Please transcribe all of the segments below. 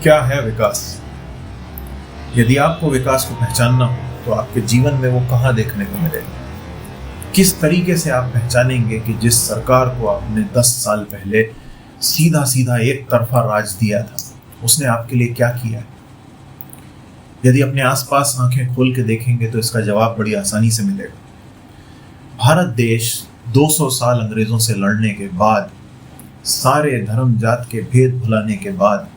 क्या है विकास? यदि आपको विकास को पहचानना हो तो आपके जीवन में वो कहाँ देखने को मिलेगा? किस तरीके से आप पहचानेंगे कि जिस सरकार को आपने 10 साल पहले सीधा सीधा एक तरफा राज दिया था, उसने आपके लिए क्या किया है? यदि अपने आसपास आंखें खोल के देखेंगे तो इसका जवाब बड़ी आसानी से मिलेगा। भारत देश 200 साल अंग्रेजों से लड़ने के बाद, सारे धर्म जात के भेद भुलाने के बाद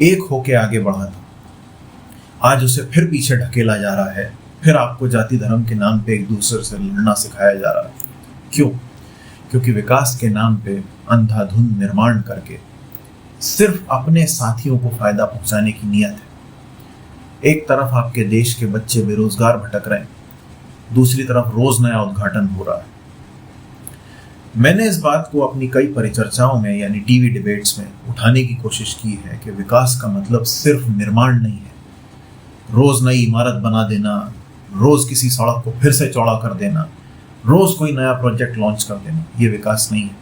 एक होके आगे बढ़ा था। आज उसे फिर पीछे ढकेला जा रहा है। फिर आपको जाति धर्म के नाम पे एक दूसरे से लड़ना सिखाया जा रहा है। क्यों? क्योंकि विकास के नाम पे अंधाधुंध निर्माण करके सिर्फ अपने साथियों को फायदा पहुंचाने की नीयत है। एक तरफ आपके देश के बच्चे बेरोजगार भटक रहे हैं, दूसरी तरफ रोज नया उद्घाटन हो रहा है। मैंने इस बात को अपनी कई परिचर्चाओं में यानी टीवी डिबेट्स में उठाने की कोशिश की है कि विकास का मतलब सिर्फ निर्माण नहीं है। रोज नई इमारत बना देना, रोज किसी सड़क को फिर से चौड़ा कर देना, रोज कोई नया प्रोजेक्ट लॉन्च कर देना, ये विकास नहीं है।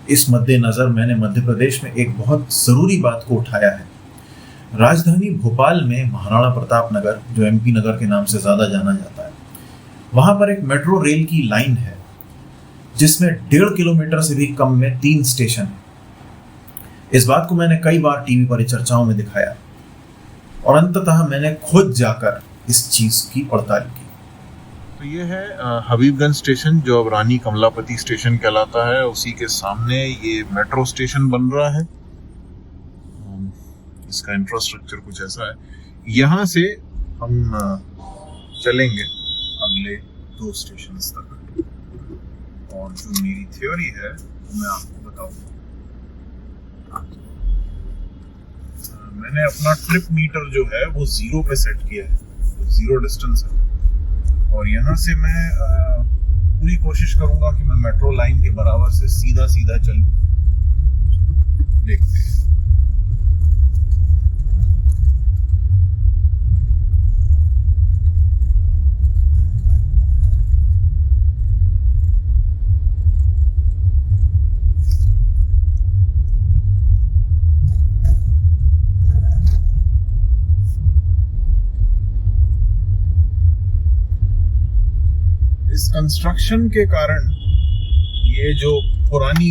इस मद्देनजर मैंने मध्य प्रदेश में एक बहुत जरूरी बात को उठाया है। राजधानी भोपाल में महाराणा प्रताप नगर, जो एमपी नगर के नाम से ज्यादा जाना जाता है, वहां पर एक मेट्रो रेल की लाइन है जिसमें 1.5 किलोमीटर से भी कम में 3 स्टेशन है। इस बात को मैंने कई बार टीवी परिचर्चाओं में दिखाया और अंततः मैंने खुद जाकर इस चीज की पड़ताल की। तो ये है हबीबगंज स्टेशन, जो अब रानी कमलापति स्टेशन कहलाता है। उसी के सामने ये मेट्रो स्टेशन बन रहा है। इसका इंफ्रास्ट्रक्चर कुछ ऐसा है। यहाँ से हम चलेंगे अगले 2 स्टेशन तक, और जो मेरी थ्योरी है वो मैं आपको बताऊंगा। मैंने अपना ट्रिप मीटर जो है वो 0 पे सेट किया है, तो 0 डिस्टेंस है, और यहाँ से मैं पूरी कोशिश करूंगा कि मैं मेट्रो लाइन के बराबर से सीधा सीधा चलूं। देखते हैं। इस कंस्ट्रक्शन के कारण ये जो पुरानी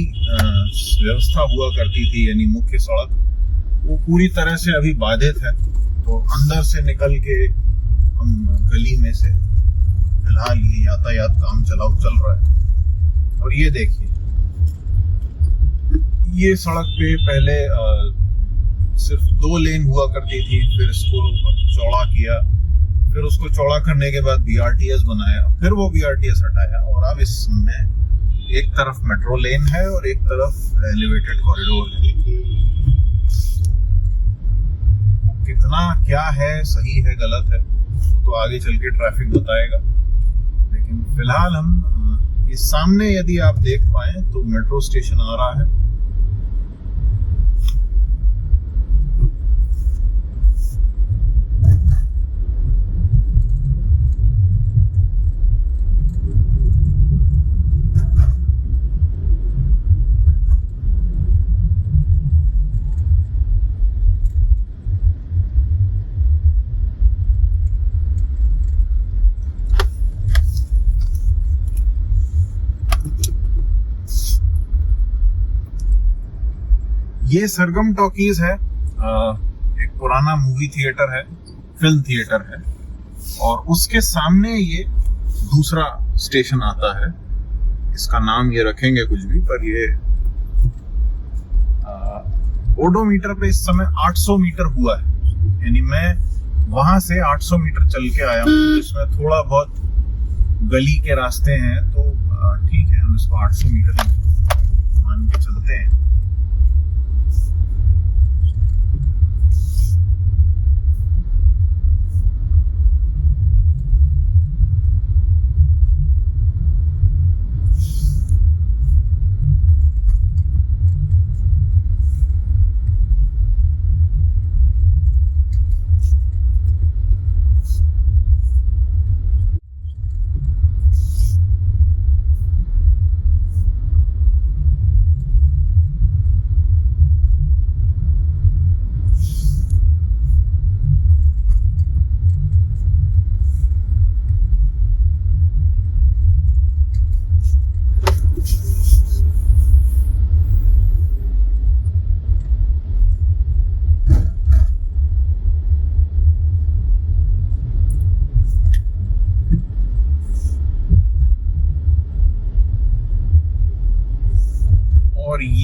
व्यवस्था हुआ करती थी, यानी मुख्य सड़क, वो पूरी तरह से अभी बाधित है। तो अंदर से निकल के हम गली में से फिलहाल ये यातायात काम चलाओ चल रहा है। और ये देखिए, ये सड़क पे पहले सिर्फ 2 लेन हुआ करती थी, फिर इसको चौड़ा किया, फिर उसको चौड़ा करने के बाद BRTS बनाया, फिर वो BRTS हटाया, और अब इसमें एक तरफ मेट्रो लेन है और एक तरफ एलिवेटेड कॉरिडोर है। कितना क्या है, सही है गलत है, तो आगे चल के ट्रैफिक बताएगा। लेकिन फिलहाल हम इस सामने यदि आप देख पाए तो मेट्रो स्टेशन आ रहा है। ये सरगम टॉकीज है, एक पुराना मूवी थिएटर है, फिल्म थिएटर है, और उसके सामने ये दूसरा स्टेशन आता है। इसका नाम ये रखेंगे कुछ भी, पर ये ओडोमीटर पे इस समय 800 मीटर हुआ है। यानी मैं वहां से 800 मीटर चल के आया हूँ, जिसमें थोड़ा बहुत गली के रास्ते हैं, तो ठीक है, हम इसको 800 मीटर मान के चलते हैं।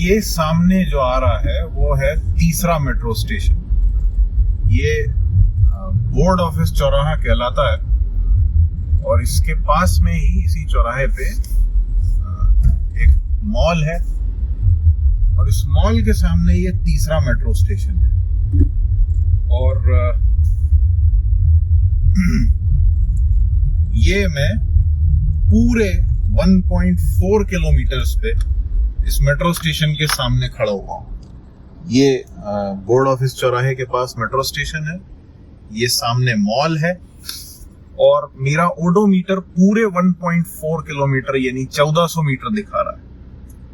ये सामने जो आ रहा है वो है तीसरा मेट्रो स्टेशन। ये बोर्ड ऑफिस चौराहा कहलाता है और इसके पास में ही इसी चौराहे पे एक मॉल है और इस मॉल के सामने ये तीसरा मेट्रो स्टेशन है। और ये मैं पूरे 1.4 किलोमीटर्स पे इस मेट्रो स्टेशन के सामने खड़ा हुआ हूँ। ये बोर्ड ऑफिस चौराहे के पास मेट्रो स्टेशन है, ये सामने मॉल है और मेरा ओडोमीटर पूरे 1.4 किलोमीटर यानी 1400 मीटर दिखा रहा है।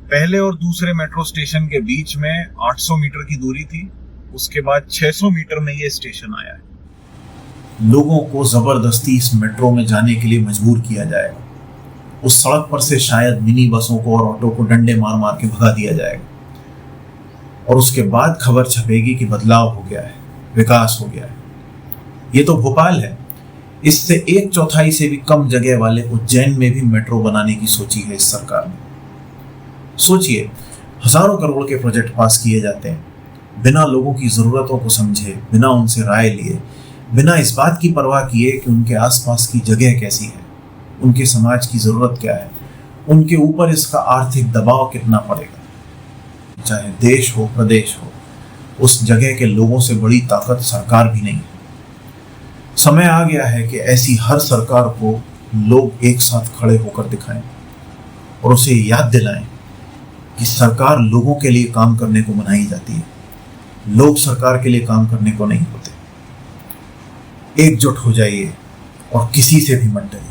पहले और दूसरे मेट्रो स्टेशन के बीच में 800 मीटर की दूरी थी, उसके बाद 600 मीटर में ये स्टेशन आया है। लोगों को जबरदस्ती इस मेट्रो में जाने के लिए मजबूर किया जाएगा। उस सड़क पर से शायद मिनी बसों को और ऑटो को डंडे मार मार के भगा दिया जाएगा और उसके बाद खबर छपेगी कि बदलाव हो गया है, विकास हो गया है। ये तो भोपाल है, इससे 1/4 से भी कम जगह वाले उज्जैन में भी मेट्रो बनाने की सोची है इस सरकार ने। सोचिए, हजारों करोड़ के प्रोजेक्ट पास किए जाते हैं बिना लोगों की जरूरतों को समझे, बिना उनसे राय लिए, बिना इस बात की परवाह किए कि उनके आसपास की जगह कैसी है, उनके समाज की जरूरत क्या है, उनके ऊपर इसका आर्थिक दबाव कितना पड़ेगा। चाहे देश हो प्रदेश हो, उस जगह के लोगों से बड़ी ताकत सरकार भी नहीं है। समय आ गया है कि ऐसी हर सरकार को लोग एक साथ खड़े होकर दिखाएं और उसे याद दिलाएं कि सरकार लोगों के लिए काम करने को बनाई जाती है, लोग सरकार के लिए काम करने को नहीं होते। एकजुट हो जाइए और किसी से भी मत डरिए।